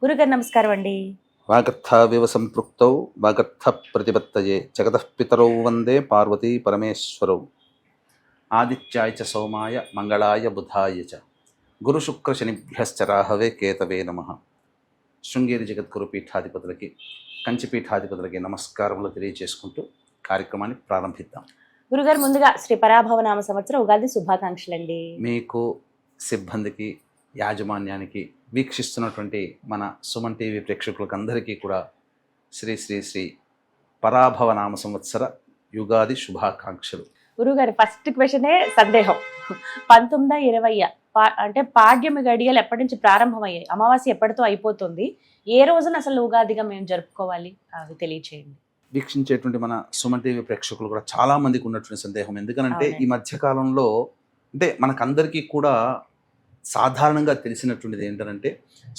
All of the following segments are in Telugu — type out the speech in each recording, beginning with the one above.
గురుగారు నమస్కారం అండి. వాగర్థావివ సంపృక్తౌ వాగర్థ ప్రతిపత్తయే జగతః పితరౌ వందే పార్వతీ పరమేశ్వరౌ. ఆదిత్యాయ చ సోమాయ మంగళాయ బుధాయ చ గురుశుక్ర శనిభ్యశ్చ రాహవే కేతవే నమః. శృంగేరి జగద్గురు పీఠాధిపతులకి, కంచి పీఠాధిపతులకి నమస్కారములు తెలియజేసుకుంటూ కార్యక్రమాన్ని ప్రారంభిద్దాం. గురుగారు ముందుగా శ్రీ పరాభవ నామ సంవత్సరం ఉగాది శుభాకాంక్షలండి. మీకు, సిబ్బందికి, యాజమాన్యానికి, వీక్షిస్తున్నటువంటి మన సుమన్ టీవీ ప్రేక్షకులకు అందరికీ కూడా శ్రీ శ్రీ శ్రీ పరాభవ నామ సంవత్సర యుగాది శుభాకాంక్షలు. గురుగారు ఫస్ట్ క్వశ్చనే సందేహం. 19, 20 అంటే పాడ్యమి గడియలు ఎప్పటి నుంచి ప్రారంభమయ్యాయి? అమావాస్య ఎప్పటితో అయిపోతుంది? ఏ రోజున అసలు ఉగాదిగా మేము జరుపుకోవాలి? అవి తెలియచేయండి. వీక్షించేటువంటి మన సుమన్ టీవీ ప్రేక్షకులు కూడా చాలా మందికి ఉన్నటువంటి సందేహం. ఎందుకనంటే అవునండి. ఈ మధ్య కాలంలో అంటే మనకందరికీ కూడా సాధారణంగా తెలిసినటువంటిది ఏంటంటే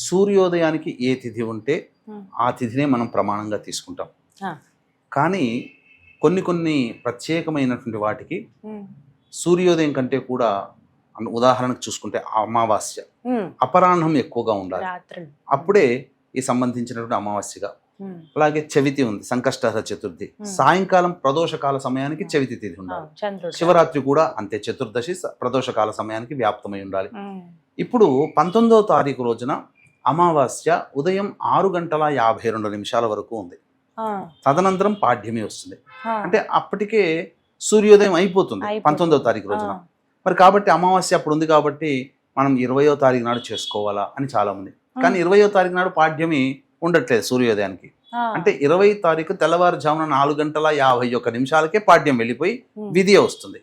సూర్యోదయానికి ఏ తిథి ఉంటే ఆ తిథినే మనం ప్రమాణంగా తీసుకుంటాం. కానీ కొన్ని ప్రత్యేకమైనటువంటి వాటికి సూర్యోదయం కంటే కూడా ఉదాహరణకు చూసుకుంటే అమావాస్య అపరాహ్నం ఎక్కువగా ఉండాలి, రాత్రులు. అప్పుడే ఈ సంబంధించినటువంటి అమావాస్యగా. అలాగే చవితి ఉంది, సంకష్టహర చతుర్థి, సాయంకాలం ప్రదోషకాల సమయానికి చవితి తిథి ఉండాలి. చంద్రుడు. శివరాత్రి కూడా అంతే, చతుర్దశి ప్రదోషకాల సమయానికి వ్యాప్తమై ఉండాలి. ఇప్పుడు 19వ తారీఖు రోజున అమావాస్య ఉదయం 6:52 వరకు ఉంది. తదనంతరం పాడ్యమి వస్తుంది. అంటే అప్పటికే సూర్యోదయం అయిపోతుంది 19వ తారీఖు రోజున. మరి కాబట్టి అమావాస్య అప్పుడు ఉంది కాబట్టి మనం 20వ తారీఖు నాడు చేసుకోవాలా అని చాలా మంది. కానీ 20వ తారీఖు నాడు పాడ్యమి ఉండట్లేదు సూర్యోదయానికి. అంటే 20వ తారీఖు తెల్లవారుజామున 4:51 పాడ్యం వెళ్ళిపోయి విధియ వస్తుంది.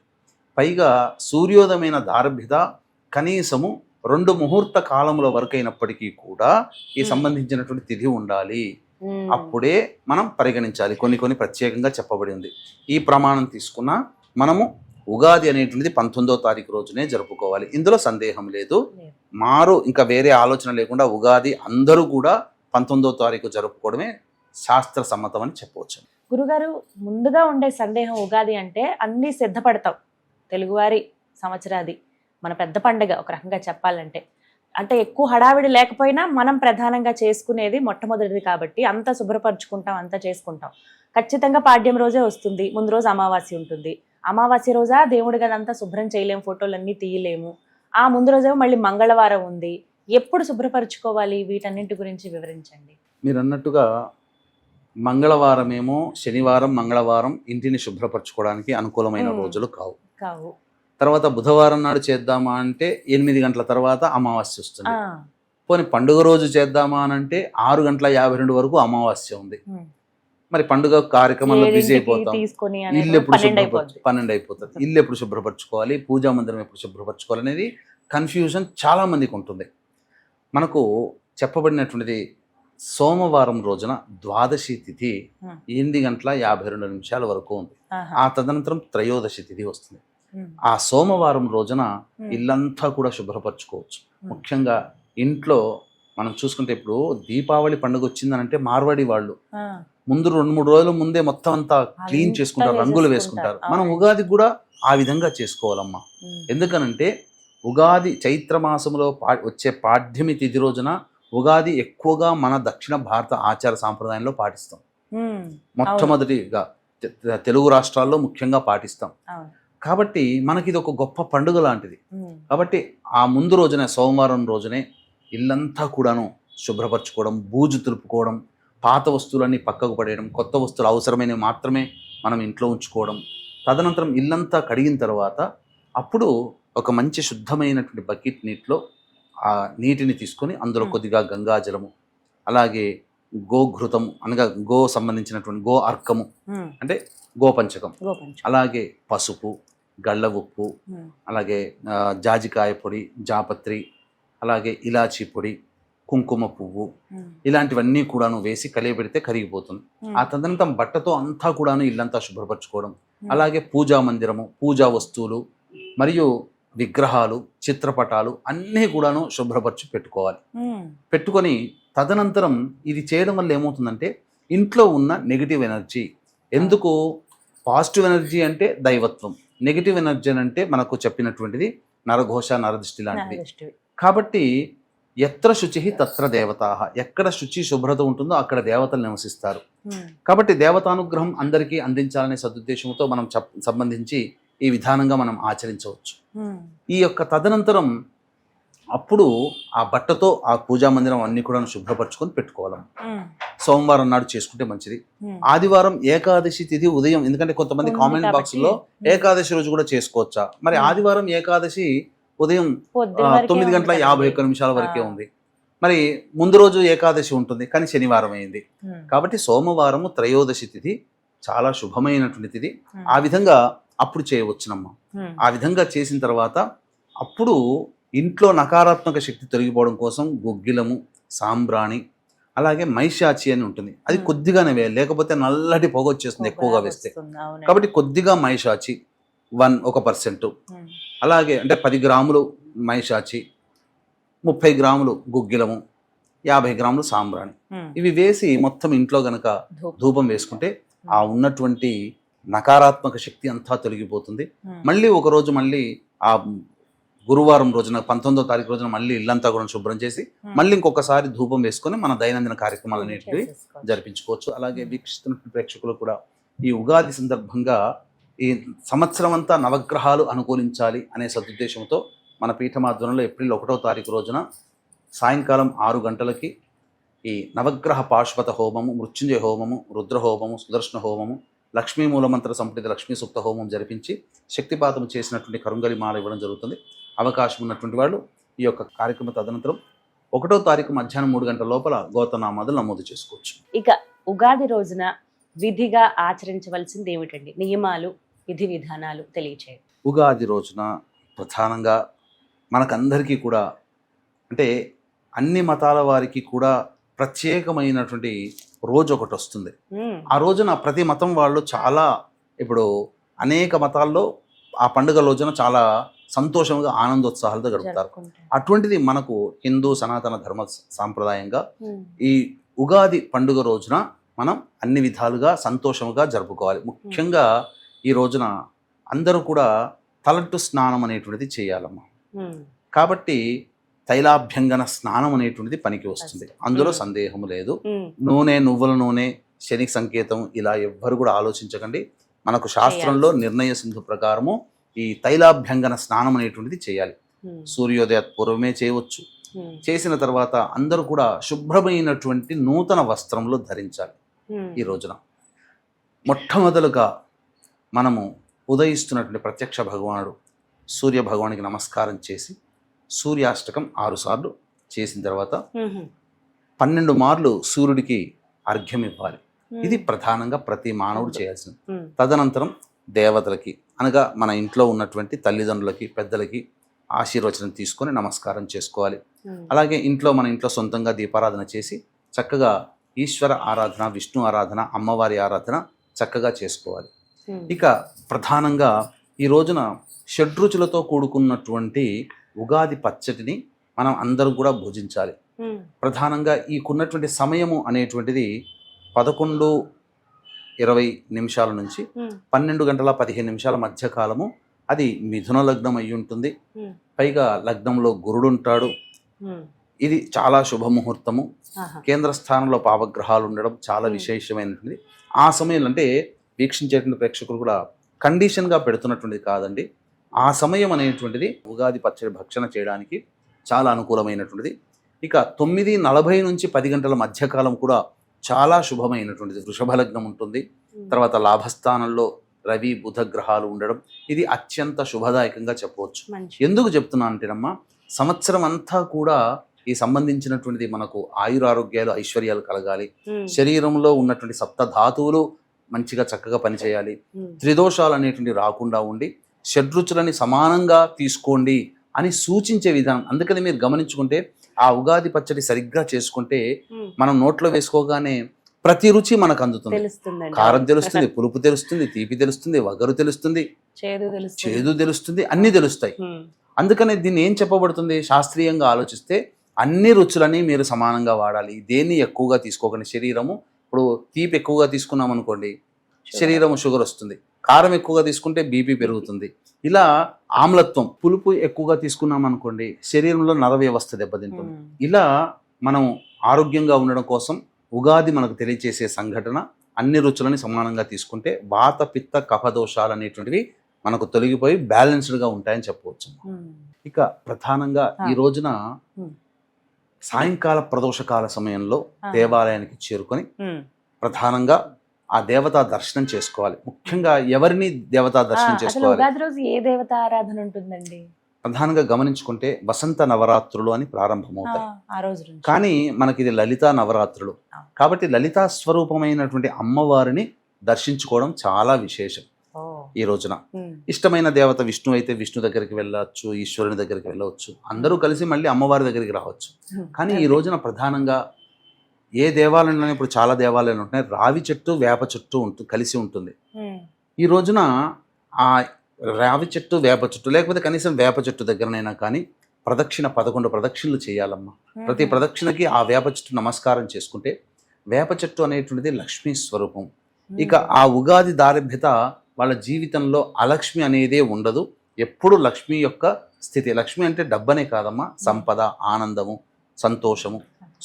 పైగా సూర్యోదయమైన దారభ్యత కనీసము 2 ముహూర్త కాలముల వరకు అయినప్పటికీ కూడా ఈ సంబంధించినటువంటి తిథి ఉండాలి. అప్పుడే మనం పరిగణించాలి. కొన్ని ప్రత్యేకంగా చెప్పబడి ఉంది. ఈ ప్రమాణం తీసుకున్న మనము ఉగాది అనేటువంటిది 19వ తారీఖు రోజునే జరుపుకోవాలి. ఇందులో సందేహం లేదు. ఇంకా వేరే ఆలోచన లేకుండా ఉగాది అందరూ కూడా 19వ తారీఖు జరుపుకోవడమే శాస్త్ర సమ్మతం అని చెప్పవచ్చు. గురుగారు ముందుగా ఉండే సందేహం, ఉగాది అంటే అన్ని సిద్ధపడతాం, తెలుగువారి సంవత్సరాది మన పెద్ద పండుగ ఒక రకంగా చెప్పాలంటే. అంటే ఎక్కువ హడావిడి లేకపోయినా మనం ప్రధానంగా చేసుకునేది మొట్టమొదటిది కాబట్టి అంతా శుభ్రపరచుకుంటాం, అంతా చేసుకుంటాం. ఖచ్చితంగా పాడ్యం రోజే వస్తుంది, ముందు రోజు అమావాస్య ఉంటుంది. అమావాస్య రోజా దేవుడి గదంతా శుభ్రం చేయలేము, ఫోటోలన్నీ తీయలేము. ఆ ముందు రోజేమో మళ్ళీ మంగళవారం ఉంది. ఎప్పుడు శుభ్రపరచుకోవాలి? వీటన్నింటి గురించి వివరించండి. మీరు అన్నట్టుగా మంగళవారమేమో, శనివారం, మంగళవారం ఇంటిని శుభ్రపరచుకోవడానికి అనుకూలమైన రోజులు కావు. తర్వాత బుధవారం నాడు చేద్దామా అంటే 8 గంటల తర్వాత అమావాస్య వస్తుంది. పోనీ పండుగ రోజు చేద్దామా అనంటే 6:52 వరకు అమావాస్య ఉంది. మరి పండుగ కార్యక్రమంలో బిజీ అయిపోతాం. ఇల్లు ఎప్పుడు 12 అయిపోతుంది. ఇల్లు ఎప్పుడు శుభ్రపరచుకోవాలి, పూజా మందిరం ఎప్పుడు శుభ్రపరచుకోవాలి అనేది కన్ఫ్యూజన్ చాలా మందికి ఉంటుంది. మనకు చెప్పబడినటువంటిది సోమవారం రోజున ద్వాదశి తిథి 8:52 వరకు ఉంది. ఆ తదనంతరం త్రయోదశి తిథి వస్తుంది. ఆ సోమవారం రోజున ఇల్లంతా కూడా శుభ్రపరచుకోవచ్చు. ముఖ్యంగా ఇంట్లో మనం చూసుకుంటే ఇప్పుడు దీపావళి పండుగ వచ్చిందనంటే మార్వాడి వాళ్ళు ముందు 2-3 రోజుల ముందే మొత్తం అంతా క్లీన్ చేసుకుంటారు, రంగులు వేసుకుంటారు. మనం ఉగాది కూడా ఆ విధంగా చేసుకోవాలమ్మా. ఎందుకనంటే ఉగాది చైత్ర మాసంలో వచ్చే పాడ్యమి తిథి రోజున ఉగాది ఎక్కువగా మన దక్షిణ భారత ఆచార సాంప్రదాయంలో పాటిస్తాం. మొట్టమొదటిగా తెలుగు రాష్ట్రాల్లో ముఖ్యంగా పాటిస్తాం. కాబట్టి మనకి ఇది ఒక గొప్ప పండుగ లాంటిది. కాబట్టి ఆ ముందు రోజునే, సోమవారం రోజునే ఇల్లంతా కూడాను శుభ్రపరచుకోవడం, బూజు తులుపుకోవడం, పాత వస్తువులన్నీ పక్కకు పడేయడం, కొత్త వస్తువులు అవసరమైనవి మాత్రమే మనం ఇంట్లో ఉంచుకోవడం. తదనంతరం ఇల్లంతా కడిగిన తర్వాత అప్పుడు ఒక మంచి శుద్ధమైనటువంటి బకెట్ నీటిలో ఆ నీటిని తీసుకొని అందులో కొద్దిగా గంగాజలము, అలాగే గోఘృతం అనగా గో సంబంధించినటువంటి గో అర్కము అంటే గోపంచకం, అలాగే పసుపు, గళ్ళ ఉప్పు, అలాగే జాజికాయ పొడి, జాపత్రి, అలాగే ఇలాచీ పొడి, కుంకుమ పువ్వు, ఇలాంటివన్నీ కూడాను వేసి కలియబెడితే కరిగిపోతుంది. ఆ తదనంతరం బట్టతో అంతా కూడాను ఇల్లంతా శుభ్రపరచుకోవడం. అలాగే పూజా మందిరము, పూజా వస్తువులు మరియు విగ్రహాలు, చిత్రపటాలు అన్నీ కూడాను శుభ్రపరచి పెట్టుకొని తదనంతరం ఇది చేయడం వల్ల ఏమవుతుందంటే ఇంట్లో ఉన్న నెగిటివ్ ఎనర్జీ, ఎందుకు పాజిటివ్ ఎనర్జీ అంటే దైవత్వం, నెగిటివ్ ఎనర్జీ అంటే మనకు చెప్పినటువంటిది నరఘోష, నరదృష్టి లాంటిది. కాబట్టి ఎత్ర శుచి తత్ర దేవతాః, ఎక్కడ శుచి శుభ్రత ఉంటుందో అక్కడ దేవతలు నివసిస్తారు. కాబట్టి దేవతానుగ్రహం అందరికీ అందించాలనే సదుద్దేశంతో మనం సంబంధించి ఈ విధానంగా మనం ఆచరించవచ్చు. ఈ యొక్క తదనంతరం అప్పుడు ఆ బట్టతో ఆ పూజా మందిరం అన్ని కూడా శుభ్రపరచుకొని పెట్టుకోవాలి. సోమవారం నాడు చేసుకుంటే మంచిది. ఆదివారం ఏకాదశి తిథి ఉదయం, ఎందుకంటే కొంతమంది కామెంట్ బాక్స్ లో ఏకాదశి రోజు కూడా చేసుకోవచ్చా, మరి ఆదివారం ఏకాదశి ఉదయం 9:51 వరకే ఉంది, మరి ముందు రోజు ఏకాదశి ఉంటుంది కానీ శనివారం అయింది. కాబట్టి సోమవారము త్రయోదశి తిథి చాలా శుభమైనటువంటి తిథి. ఆ విధంగా అప్పుడు చేయవచ్చునమ్మా. ఆ విధంగా చేసిన తర్వాత అప్పుడు ఇంట్లో నకారాత్మక శక్తి తొలగిపోవడం కోసం గుగ్గిలము, సాంబ్రాణి, అలాగే మైషాచి అని ఉంటుంది, అది కొద్దిగానే వేయాలి, లేకపోతే నల్లటి పొగ వచ్చేస్తుంది ఎక్కువగా వేస్తే. కాబట్టి కొద్దిగా మైషాచి 1%, అలాగే అంటే 10 గ్రాములు మైషాచి, 30 గ్రాములు గుగ్గిలము, 50 గ్రాములు సాంబ్రాణి, ఇవి వేసి మొత్తం ఇంట్లో గనక ధూపం వేసుకుంటే ఆ ఉన్నటువంటి నకారాత్మక శక్తి అంతా తొలగిపోతుంది. మళ్ళీ ఒక రోజు మళ్ళీ ఆ గురువారం రోజున 19వ తారీఖు రోజున మళ్ళీ ఇల్లంతా కూడా శుభ్రం చేసి మళ్ళీ ఇంకొకసారి ధూపం వేసుకొని మన దైనందిన కార్యక్రమాలు అనేటివి జరిపించుకోవచ్చు. అలాగే వీక్షిస్తున్న ప్రేక్షకులు కూడా ఈ ఉగాది సందర్భంగా ఈ సంవత్సరం అంతా నవగ్రహాలు అనుకూలించాలి అనే సదుద్దేశంతో మన పీఠమాధ్వర్యంలో ఏప్రిల్ 1వ తారీఖు రోజున సాయంకాలం 6 గంటలకి ఈ నవగ్రహ పాశుపత హోమము, మృత్యుంజయ హోమము, రుద్ర హోమము, సుదర్శన హోమము, లక్ష్మీ మూలమంత్ర సంపుటిత లక్ష్మీ సూక్త హోమం జరిపించి శక్తిపాతం చేసినటువంటి కరుంగలి మాల ఇవ్వడం జరుగుతుంది. అవకాశం ఉన్నటువంటి వాళ్ళు ఈ యొక్క కార్యక్రమం తదనంతరం 1వ తారీఖు మధ్యాహ్నం 3 గంటల లోపల గోత్రనామాదులు నమోదు చేసుకోవచ్చు. ఇక ఉగాది రోజున విధిగా ఆచరించవలసింది ఏమిటండి? నియమాలు, విధి విధానాలు తెలియచేయండి. ఉగాది రోజున ప్రధానంగా మనకందరికీ కూడా, అంటే అన్ని మతాల వారికి కూడా ప్రత్యేకమైనటువంటి రోజు ఒకటి వస్తుంది. ఆ రోజున ప్రతి మతం వాళ్ళు చాలా, ఇప్పుడు అనేక మతాల్లో ఆ పండుగ రోజున చాలా సంతోషంగా ఆనందోత్సాహాలతో గడుపుతారు. అటువంటిది మనకు హిందూ సనాతన ధర్మ సాంప్రదాయంగా ఈ ఉగాది పండుగ రోజున మనం అన్ని విధాలుగా సంతోషంగా జరుపుకోవాలి. ముఖ్యంగా ఈ రోజున అందరూ కూడా తలంటు స్నానం అనేటువంటిది చేయాలమ్మా. కాబట్టి తైలాభ్యంగన స్నానం అనేటువంటిది పనికి వస్తుంది, అందులో సందేహం లేదు. నూనె, నువ్వుల నూనె, శని సంకేతం ఇలా ఎవ్వరు కూడా ఆలోచించకండి. మనకు శాస్త్రంలో నిర్ణయ సింధు ప్రకారము ఈ తైలాభ్యంగన స్నానం అనేటువంటిది చేయాలి. సూర్యోదయ పూర్వమే చేయవచ్చు. చేసిన తర్వాత అందరూ కూడా శుభ్రమైనటువంటి నూతన వస్త్రంలో ధరించాలి. ఈ రోజున మొట్టమొదలుగా మనము ఉదయిస్తున్నటువంటి ప్రత్యక్ష భగవానుడు సూర్య భగవానికి నమస్కారం చేసి సూర్యాష్టకం 6 సార్లు చేసిన తర్వాత 12 మార్లు సూర్యుడికి అర్ఘ్యం ఇవ్వాలి. ఇది ప్రధానంగా ప్రతి మానవుడు చేయాల్సింది. తదనంతరం దేవతలకి, అనగా మన ఇంట్లో ఉన్నటువంటి తల్లిదండ్రులకి, పెద్దలకి ఆశీర్వచనం తీసుకొని నమస్కారం చేసుకోవాలి. అలాగే మన ఇంట్లో సొంతంగా దీపారాధన చేసి చక్కగా ఈశ్వర ఆరాధన, విష్ణు ఆరాధన, అమ్మవారి ఆరాధన చక్కగా చేసుకోవాలి. ఇక ప్రధానంగా ఈ రోజున షడ్రుచులతో కూడుకున్నటువంటి ఉగాది పచ్చడిని మనం అందరం కూడా భుజించాలి. ప్రధానంగా ఈకున్నటువంటి సమయము అనేటువంటిది 11:20 నుంచి 12:15 మధ్య కాలము. అది మిథున లగ్నం అయి ఉంటుంది. పైగా లగ్నంలో గురుడు ఉంటాడు. ఇది చాలా శుభముహూర్తము. కేంద్ర స్థానంలో పావగ్రహాలు ఉండడం చాలా విశేషమైనటువంటి ఆ సమయంలో, అంటే వీక్షించేటువంటి ప్రేక్షకులు కూడా కండిషన్గా పెడుతున్నటువంటిది కాదండి. ఆ సమయం అనేటువంటిది ఉగాది పచ్చడి భక్షణ చేయడానికి చాలా అనుకూలమైనటువంటిది. ఇక 9:40 నుంచి 10 గంటల మధ్యకాలం కూడా చాలా శుభమైనటువంటిది. వృషభ లగ్నం ఉంటుంది. తర్వాత లాభస్థానంలో రవి, బుధ గ్రహాలు ఉండడం ఇది అత్యంత శుభదాయకంగా చెప్పవచ్చు. ఎందుకు చెప్తున్నా అంటేనమ్మా, సంవత్సరం అంతా కూడా ఈ సంబంధించినటువంటిది మనకు ఆయురారోగ్యాలు, ఐశ్వర్యాలు కలగాలి. శరీరంలో ఉన్నటువంటి సప్త ధాతువులు మంచిగా చక్కగా పనిచేయాలి. త్రిదోషాలు అనేటువంటి రాకుండా ఉండి షడ్రుచులని సమానంగా తీసుకోండి అని సూచించే విధానం. అందుకని మీరు గమనించుకుంటే ఆ ఉగాది పచ్చడి సరిగ్గా చేసుకుంటే మనం నోట్లో వేసుకోగానే ప్రతి రుచి మనకు అందుతుంది. కారం తెలుస్తుంది, పులుపు తెలుస్తుంది, తీపి తెలుస్తుంది, వగరు తెలుస్తుంది, చేదు తెలుస్తుంది, అన్ని తెలుస్తాయి. అందుకని దీన్ని ఏం చెప్పబడుతుంది, శాస్త్రీయంగా ఆలోచిస్తే అన్ని రుచులని మీరు సమానంగా వాడాలి. దేన్ని ఎక్కువగా తీసుకోకండి. శరీరము ఇప్పుడు తీపి ఎక్కువగా తీసుకున్నాం అనుకోండి, శరీరం షుగర్ వస్తుంది. కారం ఎక్కువగా తీసుకుంటే బీపీ పెరుగుతుంది. ఇలా ఆమ్లత్వం, పులుపు ఎక్కువగా తీసుకున్నాం అనుకోండి శరీరంలో నర వ్యవస్థ దెబ్బతింటుంది. ఇలా మనం ఆరోగ్యంగా ఉండడం కోసం ఉగాది మనకు తెలియచేసే సంఘటన అన్ని రుచులని సమానంగా తీసుకుంటే వాత పిత్త కఫ దోషాలు అనేటువంటివి మనకు తొలగిపోయి బ్యాలెన్స్డ్గా ఉంటాయని చెప్పవచ్చు. ఇక ప్రధానంగా ఈ రోజున సాయంకాల ప్రదోషకాల సమయంలో దేవాలయానికి చేరుకొని ప్రధానంగా ఆ దేవతా దర్శనం చేసుకోవాలి. ముఖ్యంగా ఎవరిని దేవతా దర్శనం చేసుకోవాలి? ఉగాది రోజు ఏ దేవత ఆరాధన ఉంటుందండి? ప్రధానంగా గమనించుకుంటే వసంత నవరాత్రులు అని ప్రారంభమవుతాయి. ఆ రోజు కానీ మనకి ఇది లలితా నవరాత్రులు కాబట్టి లలితా స్వరూపమైనటువంటి అమ్మవారిని దర్శించుకోవడం చాలా విశేషం. ఈ రోజున ఇష్టమైన దేవత విష్ణు అయితే విష్ణు దగ్గరికి వెళ్ళవచ్చు, ఈశ్వరుని దగ్గరికి వెళ్ళవచ్చు, అందరూ కలిసి మళ్ళీ అమ్మవారి దగ్గరికి రావచ్చు. కానీ ఈ రోజున ప్రధానంగా ఏ దేవాలయంలో ఇప్పుడు చాలా దేవాలయాలు ఉంటున్నాయి, రావి చెట్టు వేప చెట్టు కలిసి ఉంటుంది. ఈ రోజున ఆ రావి చెట్టు వేప చెట్టు లేకపోతే కనీసం వేప చెట్టు దగ్గరనైనా కానీ ప్రదక్షిణ 11 ప్రదక్షిణలు చేయాలమ్మా. ప్రతి ప్రదక్షిణకి ఆ వేప చెట్టు నమస్కారం చేసుకుంటే, వేప చెట్టు అనేటువంటిది లక్ష్మీ స్వరూపం. ఇక ఆ ఉగాది దారిభ్యత వాళ్ళ జీవితంలో అలక్ష్మి అనేదే ఉండదు. ఎప్పుడు లక్ష్మి యొక్క స్థితి. లక్ష్మి అంటే డబ్బనే కాదమ్మా, సంపద, ఆనందము, సంతోషము,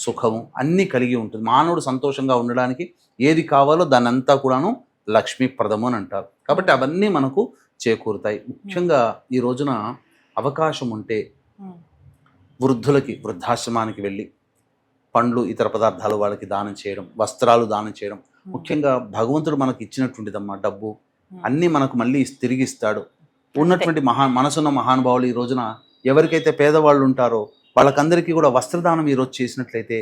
సుఖము అన్నీ కలిగి ఉంటుంది. మానవుడు సంతోషంగా ఉండడానికి ఏది కావాలో దాన్ని అంతా కూడాను లక్ష్మీప్రదము అని అంటారు. కాబట్టి అవన్నీ మనకు చేకూరుతాయి. ముఖ్యంగా ఈ రోజున అవకాశం ఉంటే వృద్ధులకి వృద్ధాశ్రమానికి వెళ్ళి పండ్లు ఇతర పదార్థాలు వాళ్ళకి దానం చేయడం, వస్త్రాలు దానం చేయడం. ముఖ్యంగా భగవంతుడు మనకి ఇచ్చినటువంటిదమ్మా డబ్బు, అన్నీ మనకు మళ్ళీ తిరిగి ఇస్తాడు. ఉన్నటువంటి మనసున్న మహానుభావులు ఈ రోజున ఎవరికైతే పేదవాళ్ళు ఉంటారో వాళ్ళకందరికీ కూడా వస్త్రదానం ఈరోజు చేసినట్లయితే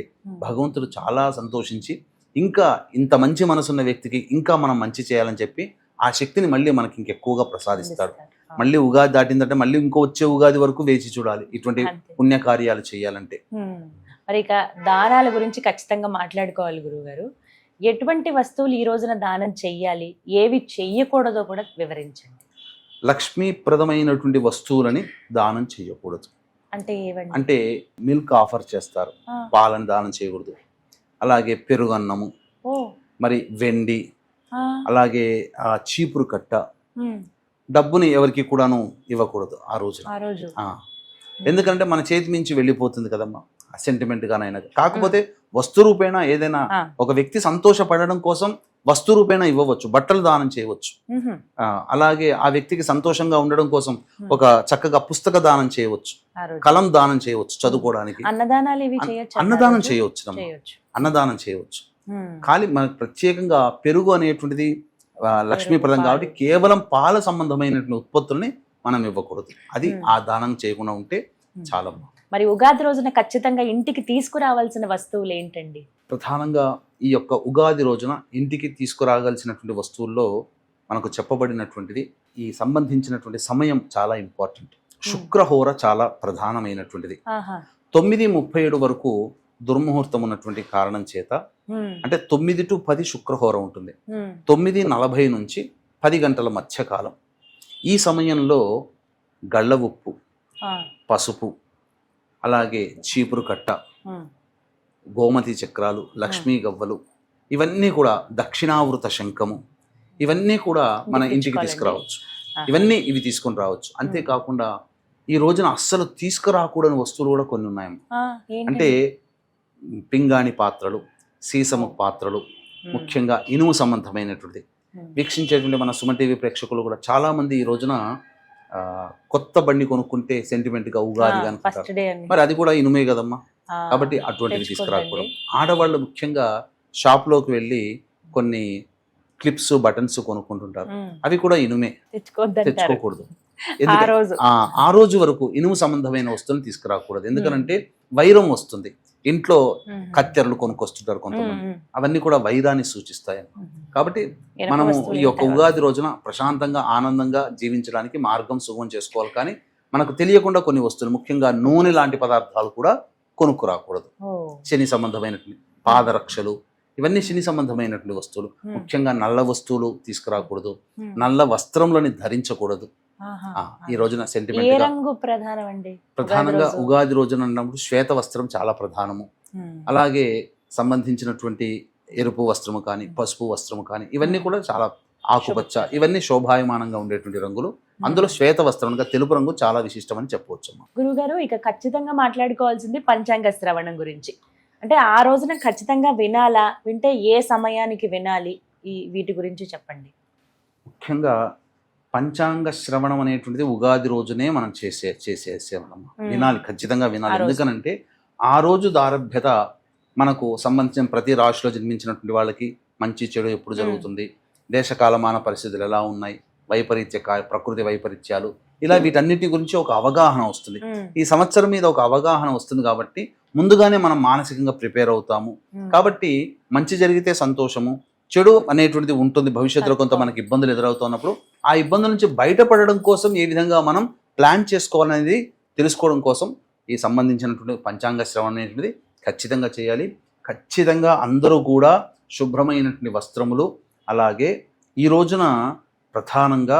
భగవంతుడు చాలా సంతోషించి ఇంకా ఇంత మంచి మనసున్న వ్యక్తికి ఇంకా మనం మంచి చేయాలని చెప్పి ఆ శక్తిని మళ్ళీ మనకి ఇంకెక్కువగా ప్రసాదిస్తాడు. మళ్ళీ ఉగాది దాటిందంటే మళ్ళీ ఇంకో వచ్చే ఉగాది వరకు వేచి చూడాలి ఇటువంటి పుణ్యకార్యాలు చేయాలంటే. మరి ఇక దానాల గురించి ఖచ్చితంగా మాట్లాడుకోవాలి గురువుగారు. ఎటువంటి వస్తువులు ఈ రోజున దానం చెయ్యాలి, ఏవి చెయ్యకూడదో కూడా వివరించండి. లక్ష్మీప్రదమైనటువంటి వస్తువులని దానం చేయకూడదు. అంటే ఏవండి? అంటే మిల్క్ ఆఫర్ చేస్తారు, పాలను దానం చేయకూడదు. అలాగే పెరుగన్నము, మరి వెండి, అలాగే చీపురు కట్ట, డబ్బుని ఎవరికి కూడాను ఇవ్వకూడదు ఆ రోజు. ఎందుకంటే మన చేతి మించి వెళ్ళిపోతుంది కదమ్మా, సెంటిమెంట్ గానైనా. కాకపోతే వస్తు రూపేణ ఏదైనా ఒక వ్యక్తి సంతోషపడడం కోసం వస్తు రూపేణ ఇవ్వవచ్చు, బట్టలు దానం చేయవచ్చు. అలాగే ఆ వ్యక్తికి సంతోషంగా ఉండడం కోసం ఒక చక్కగా పుస్తక దానం చేయవచ్చు, కలం దానం చేయవచ్చు చదువుకోవడానికి, అన్నదానం చేయవచ్చు, అన్నదానం చేయవచ్చు. కానీ మనకు ప్రత్యేకంగా పెరుగు అనేటువంటిది లక్ష్మీప్రదం కాబట్టి కేవలం పాల సంబంధమైనటువంటి ఉత్పత్తుల్ని మనం ఇవ్వకూడదు. అది ఆ దానం చేయకుండా ఉంటే చాలా. మరి ఉగాది రోజున ఖచ్చితంగా ఇంటికి తీసుకురావాల్సిన వస్తువులు ఏంటండి? ప్రధానంగా ఈ యొక్క ఉగాది రోజున ఇంటికి తీసుకురాగాల్సినటువంటి వస్తువుల్లో మనకు చెప్పబడినటువంటిది ఈ సంబంధించినటువంటి సమయం చాలా ఇంపార్టెంట్. శుక్రహోర చాలా ప్రధానమైనటువంటిది. 9:37 వరకు దుర్ముహూర్తం ఉన్నటువంటి కారణం చేత, అంటే 9 to 10 శుక్రహోర ఉంటుంది. 9:40 నుంచి 10 గంటల మధ్యకాలం. ఈ సమయంలో గళ్ళ ఉప్పు, పసుపు, అలాగే చీపురు కట్ట, గోమతి చక్రాలు, లక్ష్మీ గవ్వలు, ఇవన్నీ కూడా దక్షిణావృత శంఖము, ఇవన్నీ కూడా మన ఇంటికి తీసుకురావచ్చు. ఇవి తీసుకొని రావచ్చు. అంతేకాకుండా ఈ రోజున అస్సలు తీసుకురాకూడని వస్తువులు కూడా కొన్ని ఉన్నాయి. అంటే పింగాణి పాత్రలు, సీసము పాత్రలు, ముఖ్యంగా ఇనుము సంబంధమైనటువంటిది. వీక్షించేటువంటి మన సుమన్ టీవీ ప్రేక్షకులు కూడా చాలా మంది ఈ రోజున కొత్త బండి కొనుక్కుంటే సెంటిమెంట్ గా ఉగాది అనుకుంటారు, మరి అది కూడా ఇనుమే కదమ్మా. కాబట్టి అటువంటివి తీసుకురాకూడదు. ఆడవాళ్ళు ముఖ్యంగా షాప్ లోకి వెళ్ళి కొన్ని క్లిప్స్, బటన్స్ కొనుక్కుంటుంటారు, అవి కూడా ఇనుమే, తెచ్చుకోకూడదు. ఆ రోజు వరకు ఇనుము సంబంధమైన వస్తువులు తీసుకురాకూడదు. ఎందుకంటే వైరం వస్తుంది. ఇంట్లో కత్తెరలు కొనుక్కొస్తుంటారు కొంతమంది, అవన్నీ కూడా వైరాన్ని సూచిస్తాయి. కాబట్టి మనము ఈ యొక్క ఉగాది రోజున ప్రశాంతంగా ఆనందంగా జీవించడానికి మార్గం సుగమం చేసుకోవాలి. కానీ మనకు తెలియకుండా కొన్ని వస్తువులు, ముఖ్యంగా నూనె లాంటి పదార్థాలు కూడా కొనుక్కురాకూడదు. శని సంబంధమైనటువంటి పాదరక్షలు, ఇవన్నీ శని సంబంధమైనటువంటి వస్తువులు. ముఖ్యంగా నల్ల వస్తువులు తీసుకురాకూడదు, నల్ల వస్త్రములని ధరించకూడదు. ఈ రోజున సెంటిమెంట్ ప్రధానంగా ఉగాది రోజున అన్నప్పుడు శ్వేత వస్త్రం చాలా ప్రధానము. అలాగే సంబంధించినటువంటి ఎరుపు వస్త్రము కానీ, పసుపు వస్త్రము కానీ, ఇవన్నీ కూడా చాలా ఆకుపచ్చ, ఇవన్నీ శోభాయమానంగా ఉండేటువంటి రంగులు. అందులో శ్వేత వస్త్రం అనగా తెలుపు రంగు చాలా విశిష్టమని చెప్పవచ్చు. గురుగారు, ఇక ఖచ్చితంగా మాట్లాడుకోవాల్సింది పంచాంగ శ్రవణం గురించి. అంటే ఆ రోజున ఖచ్చితంగా వినాలా, వింటే ఏ సమయానికి వినాలి, వీటి గురించి చెప్పండి. ముఖ్యంగా పంచాంగ శ్రవణం అనేటువంటిది ఉగాది రోజునే మనం చేసేసేమన్నమాట. వినాలి, ఖచ్చితంగా వినాలి. ఎందుకనంటే ఆ రోజు దారభ్యత మనకు సంబంధించిన ప్రతి రాశిలో జన్మించినటువంటి వాళ్ళకి మంచి చెడు ఎప్పుడు జరుగుతుంది, దేశకాలమాన పరిస్థితులు ఎలా ఉన్నాయి, ప్రకృతి వైపరీత్యాలు, ఇలా వీటన్నిటి గురించి ఒక అవగాహన వస్తుంది. ఈ సంవత్సరం మీద ఒక అవగాహన వస్తుంది కాబట్టి ముందుగానే మనం మానసికంగా ప్రిపేర్ అవుతాము. కాబట్టి మంచి జరిగితే సంతోషము, చెడు అనేటువంటిది ఉంటుంది. భవిష్యత్తులో కొంత మనకి ఇబ్బందులు ఎదురవుతున్నప్పుడు ఆ ఇబ్బందుల నుంచి బయటపడడం కోసం ఏ విధంగా మనం ప్లాన్ చేసుకోవాలనేది తెలుసుకోవడం కోసం ఈ సంబంధించినటువంటి పంచాంగ శ్రవణం అనేటువంటిది ఖచ్చితంగా చేయాలి. ఖచ్చితంగా అందరూ కూడా శుభ్రమైనటువంటి వస్త్రములు, అలాగే ఈ రోజున ప్రధానంగా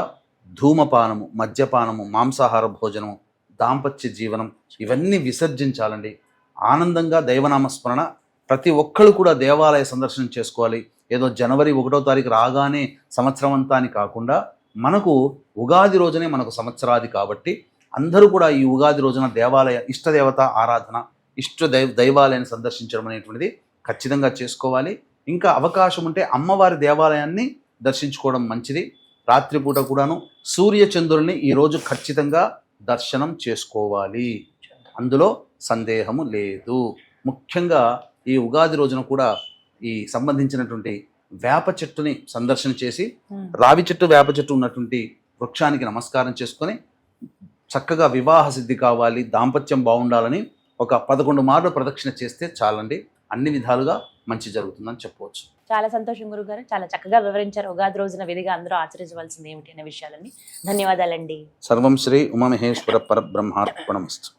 ధూమపానము, మద్యపానము, మాంసాహార భోజనము, దాంపత్య జీవనం ఇవన్నీ విసర్జించాలండి. ఆనందంగా దైవనామస్మరణ, ప్రతి ఒక్కళ్ళు కూడా దేవాలయ సందర్శనం చేసుకోవాలి. ఏదో జనవరి 1వ తారీఖు రాగానే సంవత్సరం అంతా అని కాకుండా మనకు ఉగాది రోజునే మనకు సంవత్సరాది కాబట్టి అందరూ కూడా ఈ ఉగాది రోజున దేవాలయ ఇష్టదేవత ఆరాధన, దైవాలయాన్ని సందర్శించడం అనేటువంటిది ఖచ్చితంగా చేసుకోవాలి. ఇంకా అవకాశం ఉంటే అమ్మవారి దేవాలయాన్ని దర్శించుకోవడం మంచిది. రాత్రిపూట కూడాను సూర్య చంద్రుల్ని ఈరోజు ఖచ్చితంగా దర్శనం చేసుకోవాలి, అందులో సందేహము లేదు. ముఖ్యంగా ఈ ఉగాది రోజున కూడా ఈ సంబంధించినటువంటి వేప చెట్టుని సందర్శన చేసి రావి చెట్టు, వేప చెట్టు ఉన్నటువంటి వృక్షానికి నమస్కారం చేసుకొని చక్కగా వివాహ సిద్ధి కావాలి, దాంపత్యం బాగుండాలని ఒక 11 మార్లు ప్రదక్షిణ చేస్తే చాలండి. అన్ని విధాలుగా మంచి జరుగుతుందని చెప్పవచ్చు. చాలా సంతోషం గురుగారు, చాలా చక్కగా వివరించారు. ఉగాది రోజున విధిగా అందరూ ఆచరించవలసింది ఏమిటి అనే విషయాలని. ధన్యవాదాలండి. సర్వం శ్రీ ఉమామహేశ్వర పరబ్రహ్మార్పణమస్తు.